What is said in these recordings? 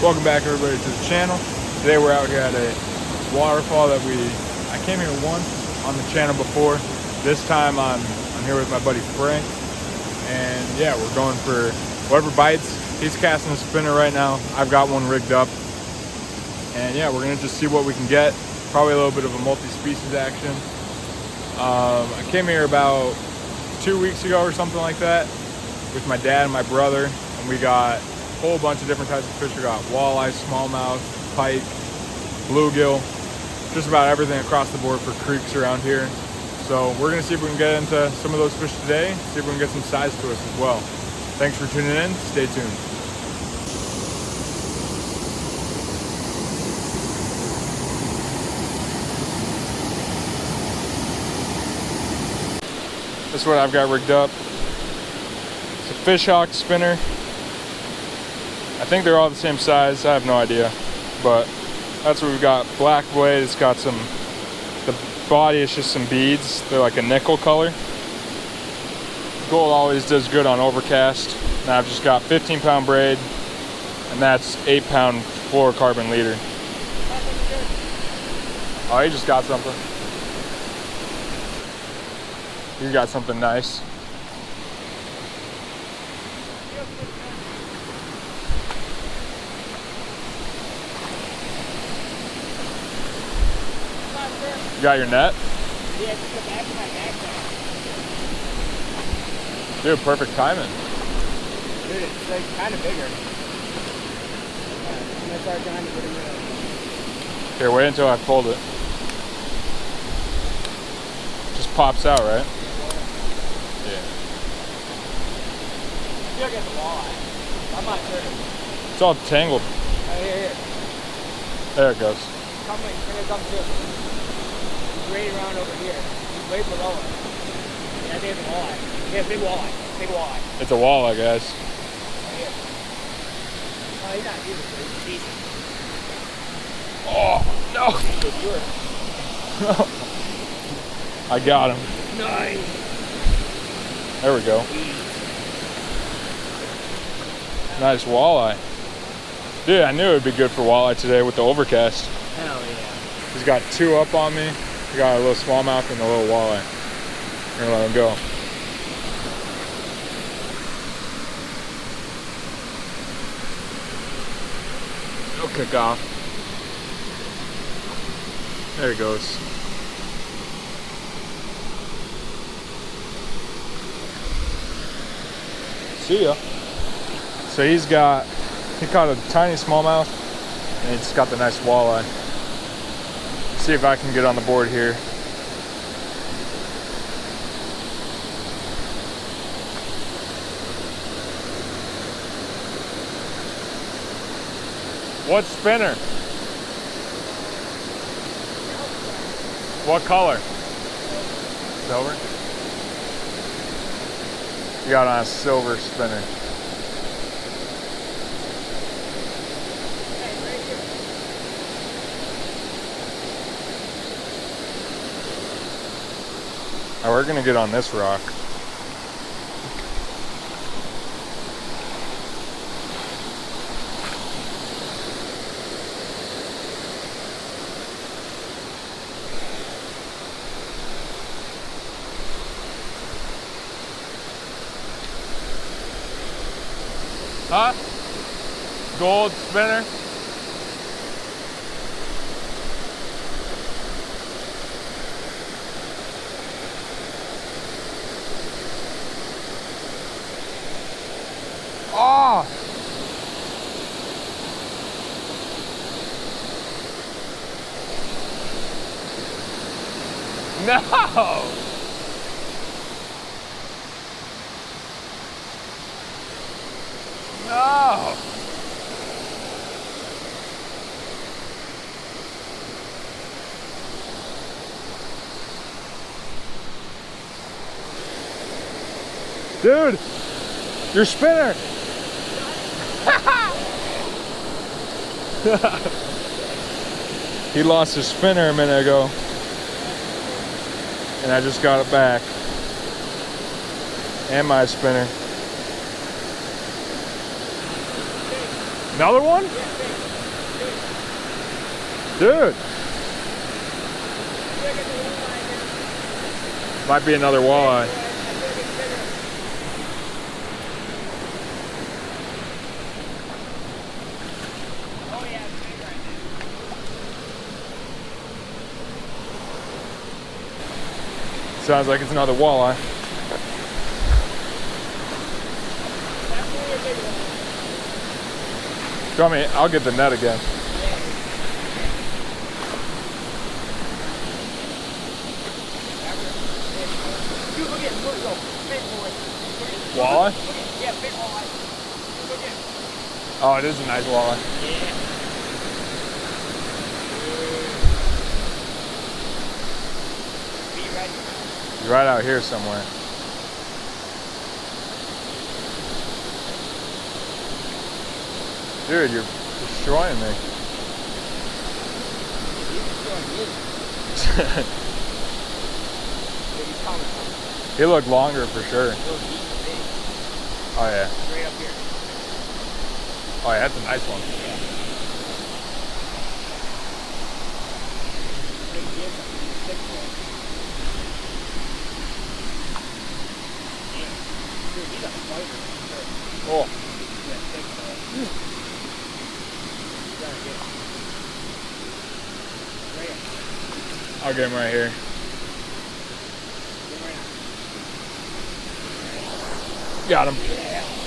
Welcome back everybody to the channel. Today we're out here at a waterfall that I came here once on the channel before. This time I'm here with my buddy Frank, and yeah, we're going for whatever bites. He's casting a spinner right now. I've got one rigged up, and yeah, we're gonna just see what we can get. Probably a little bit of a multi-species action. I came here about 2 weeks ago or something like that with my dad and my brother, and we got a whole bunch of different types of fish. We got walleye, smallmouth, pike, bluegill, just about everything across the board for creeks around here. So we're gonna see if we can get into some of those fish today, see if we can get some size to us as well. Thanks for tuning in, stay tuned. This is what I've got rigged up. It's a fish hawk spinner. I think they're all the same size, I have no idea, but that's what we've got. Black blade, it's got the body is just some beads. They're like a nickel color. Gold always does good on overcast. Now I've just got 15-pound braid, and that's 8-pound fluorocarbon leader. Oh, he just got something. You got something nice. You got your net? Yeah, just the back of my backpack. Dude, perfect timing. Dude, it's like kind of bigger. I'm gonna start trying to put it in. Here, wait until I fold it. Just pops out, right? Yeah. I feel like it's a walleye. I'm not sure. It's all tangled. Oh, here. There it goes. Come in, bring it up too. He's right around over here. He's way below us. Yeah, I think it's a walleye. Yeah, big walleye. Big walleye. It's a walleye, guys. Right here. Oh, he's not huge, but he's decent. Oh, no. It's yours. I got him. Nice. There we go. Nice walleye. Dude, I knew it would be good for walleye today with the overcast. Hell yeah. He's got two up on me. He got a little smallmouth and a little walleye. We're gonna let him go. He'll kick off. There he goes. See ya. So he caught a tiny smallmouth, and he's got the nice walleye. See if I can get on the board here. What spinner? What color? Silver? You got on a silver spinner. Oh, we're gonna get on this rock. Huh? Gold spinner? Oh! No! No! Dude, your spinner! He lost his spinner a minute ago, and I just got it back. And my spinner. Another one? Dude. Might be another walleye. Sounds like it's another walleye. Show me, I'll get the net again. Walleye? Yeah, big walleye. Look at. Oh, it is a nice walleye. Yeah. Be ready. You're right out here somewhere. Dude, you're destroying me. He looked longer for sure. Oh yeah. Right up here. Oh yeah, that's a nice one. Oh. I'll get him right here. Got him.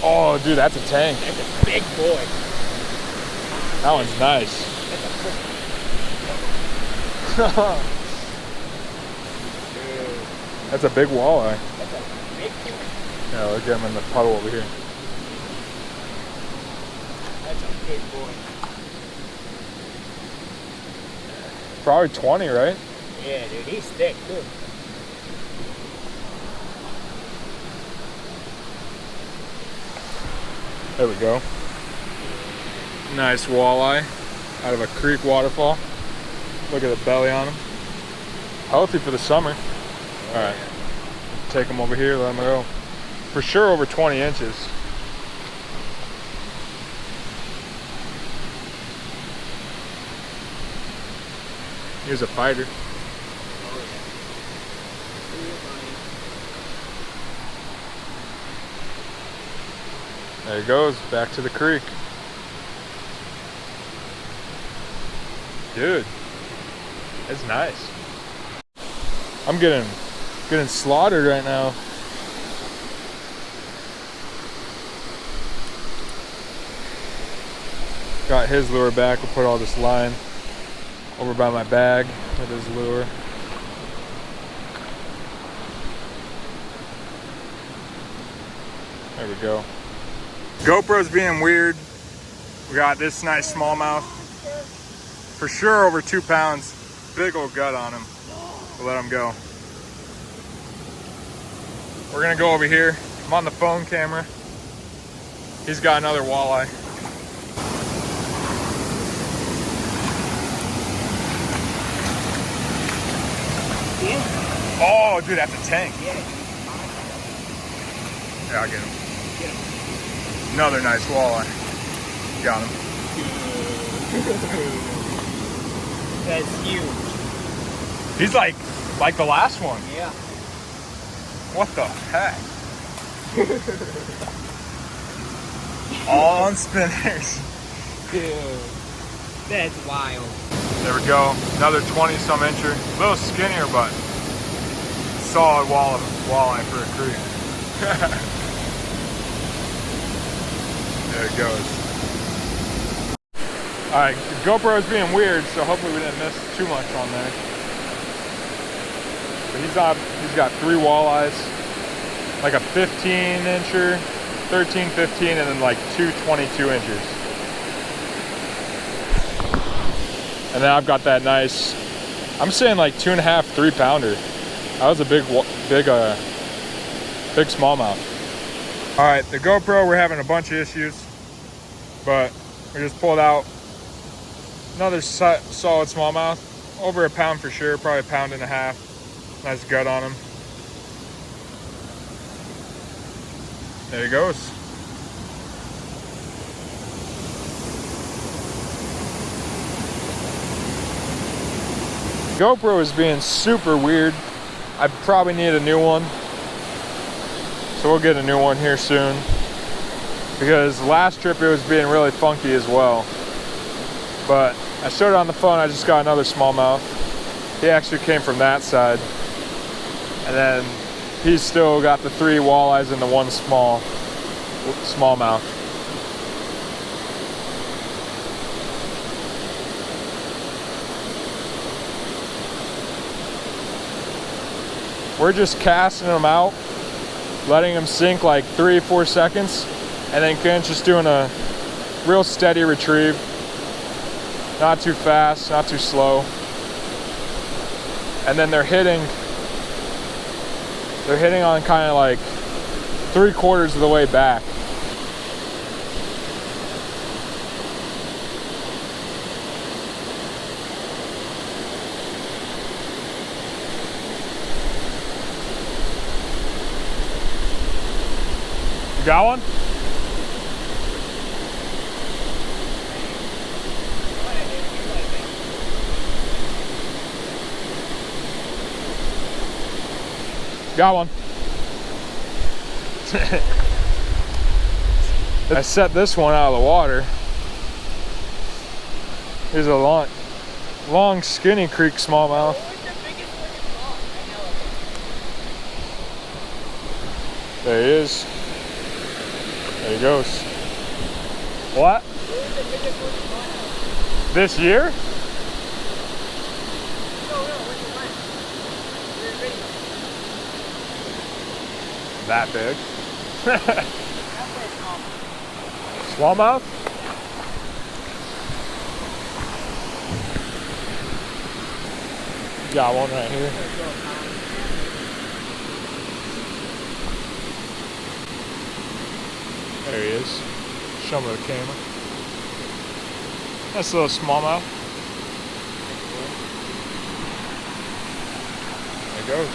Oh, dude, that's a tank. That's a big boy. That one's nice. That's a big walleye. That's a big boy. Yeah, look at him in the puddle over here. That's a big boy. Probably 20, right? Yeah, dude, he's thick too. There we go. Nice walleye out of a creek waterfall. Look at the belly on him. Healthy for the summer. All right, take him over here, let him go. For sure over 20 inches. Here's a fighter. There he goes, back to the creek. Dude, it's nice. I'm getting slaughtered right now. Got his lure back. We'll put all this line over by my bag with his lure. There we go. GoPro's being weird. We got this nice smallmouth. For sure over 2 pounds. Big old gut on him. We'll let him go. We're gonna go over here. I'm on the phone camera. He's got another walleye. Yeah. Oh, dude, that's a tank. Yeah. Yeah, I'll get him. Another nice walleye. Got him. That's huge. He's like the last one. Yeah. What the heck? All on spinners. Dude. That's wild. There we go. Another 20-some incher. A little skinnier, but solid walleye for a creek. There it goes. Alright, GoPro is being weird, so hopefully we didn't miss too much on there. But he's got 3 walleyes, like a 15-incher, 13, 15, and then like 2 22 inches. And then I've got that nice, I'm saying like 2.5, 3 pounder. That was a big smallmouth. All right, the GoPro, we're having a bunch of issues, but we just pulled out another solid smallmouth, over a pound for sure, probably 1.5 pounds. Nice gut on him. There he goes. GoPro is being super weird. I probably need a new one. So we'll get a new one here soon. Because last trip it was being really funky as well. But I showed it on the phone, I just got another smallmouth. He actually came from that side. And then he's still got the 3 walleyes and the 1 smallmouth. We're just casting them out, letting them sink like 3 or 4 seconds, and then Kent's just doing a real steady retrieve. Not too fast, not too slow. And then they're hitting on kind of like 3/4 of the way back. You got one? Got one. I set this one out of the water. Here's a long skinny creek smallmouth. There he is. There he goes. What? This year? That big. Smallmouth? Got one right here. There he is. Show him with the camera. That's a little smallmouth. There it goes.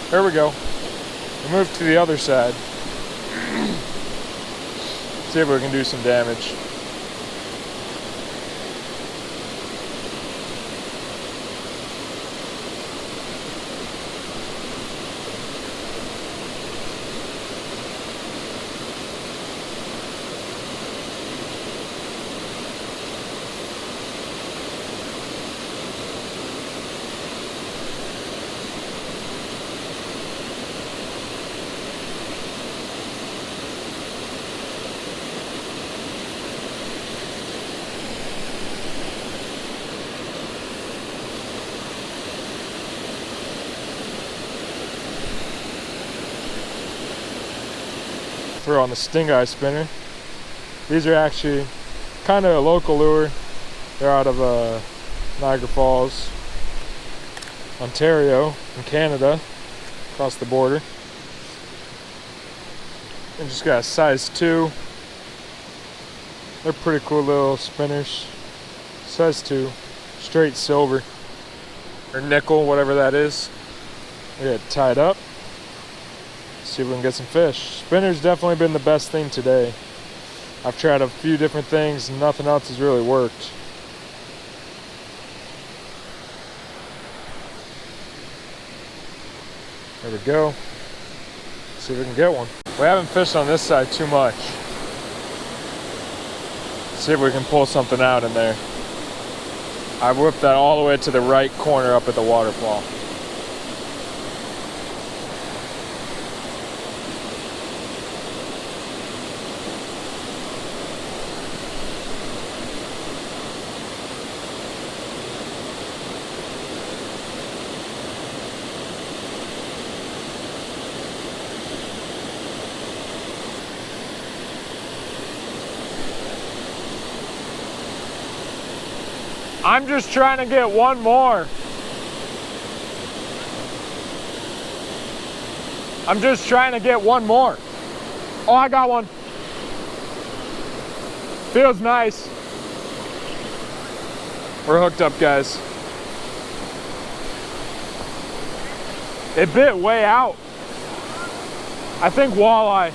There we go. We move to the other side. See if we can do some damage. Throw on the sting eye spinner. These are actually kind of a local lure. They're out of Niagara Falls, Ontario, in Canada, across the border. And just got a size 2. They're pretty cool little spinners. Size 2, straight silver or nickel, whatever that is. We got it tied up. See if we can get some fish. Spinner's definitely been the best thing today. I've tried a few different things, nothing else has really worked. There we go. See if we can get one. We haven't fished on this side too much. See if we can pull something out in there. I whipped that all the way to the right corner up at the waterfall. I'm just trying to get one more. I'm just trying to get one more. Oh, I got one. Feels nice. We're hooked up, guys. It bit way out. I think walleye.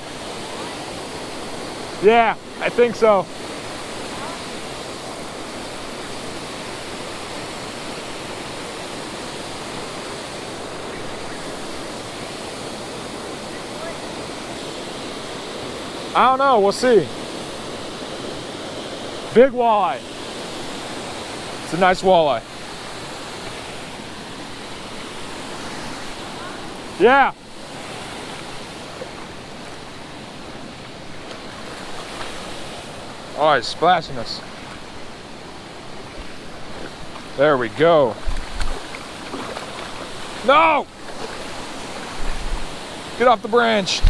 Yeah, I think so. I don't know, we'll see. Big walleye. It's a nice walleye. Yeah. Oh, he's splashing us. There we go. No! Get off the branch.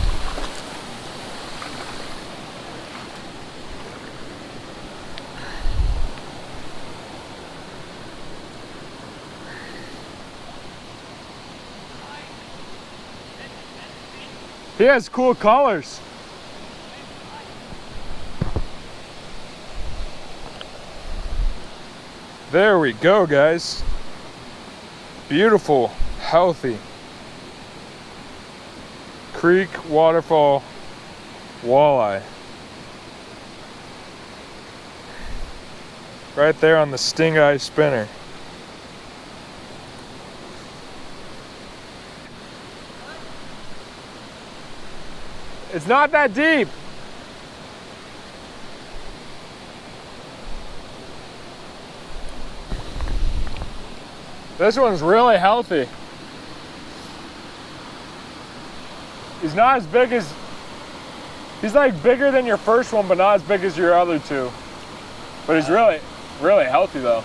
He has cool colors. There we go, guys. Beautiful, healthy creek waterfall walleye. Right there on the sting eye spinner. It's not that deep. This one's really healthy. He's not as big as, he's like bigger than your first one, but not as big as your other two. But he's really, really healthy though.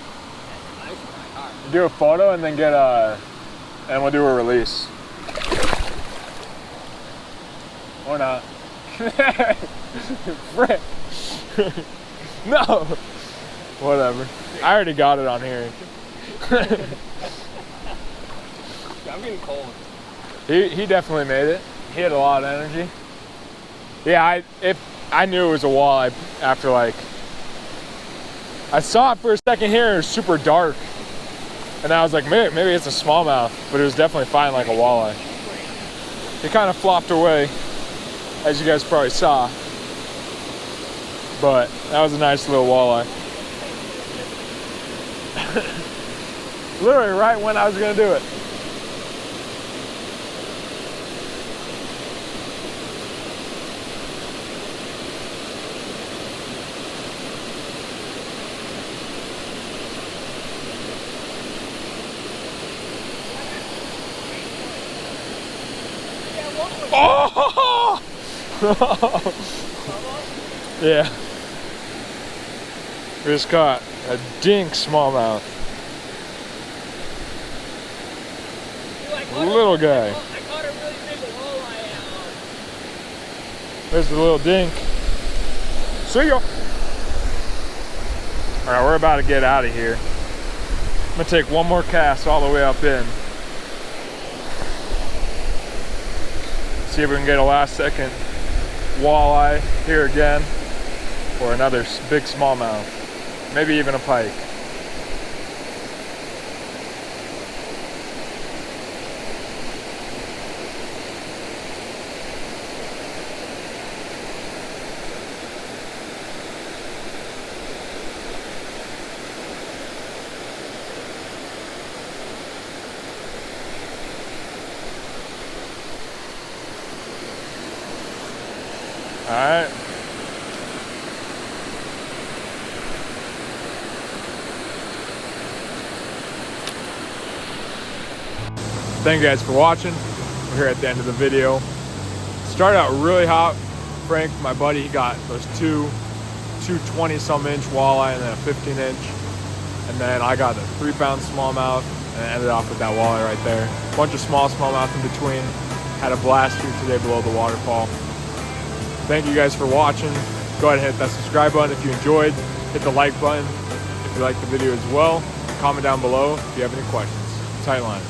Do a photo and then get and we'll do a release. Or not. Frick. No. Whatever. I already got it on here. I'm getting cold. He definitely made it. He had a lot of energy. Yeah, I knew it was a walleye after like, I saw it for a second here, it was super dark. And I was like, maybe it's a smallmouth, but it was definitely fine like a walleye. He kind of flopped away, as you guys probably saw. But that was a nice little walleye. Literally right when I was gonna do it. Oh! Yeah. We just caught a dink smallmouth. Little guy. I caught a really big walleye. There's the little dink. See ya. All right, we're about to get out of here. I'm gonna take one more cast all the way up in. See if we can get a last second walleye here again, or another big smallmouth, maybe even a pike. All right. Thank you guys for watching. We're here at the end of the video. Started out really hot. Frank, my buddy, he got those two 20-some inch walleye and then a 15-inch. And then I got a 3-pound smallmouth and ended off with that walleye right there. Bunch of smallmouth in between. Had a blast here today below the waterfall. Thank you guys for watching. Go ahead and hit that subscribe button if you enjoyed. Hit the like button if you liked the video as well. Comment down below if you have any questions. Tight line.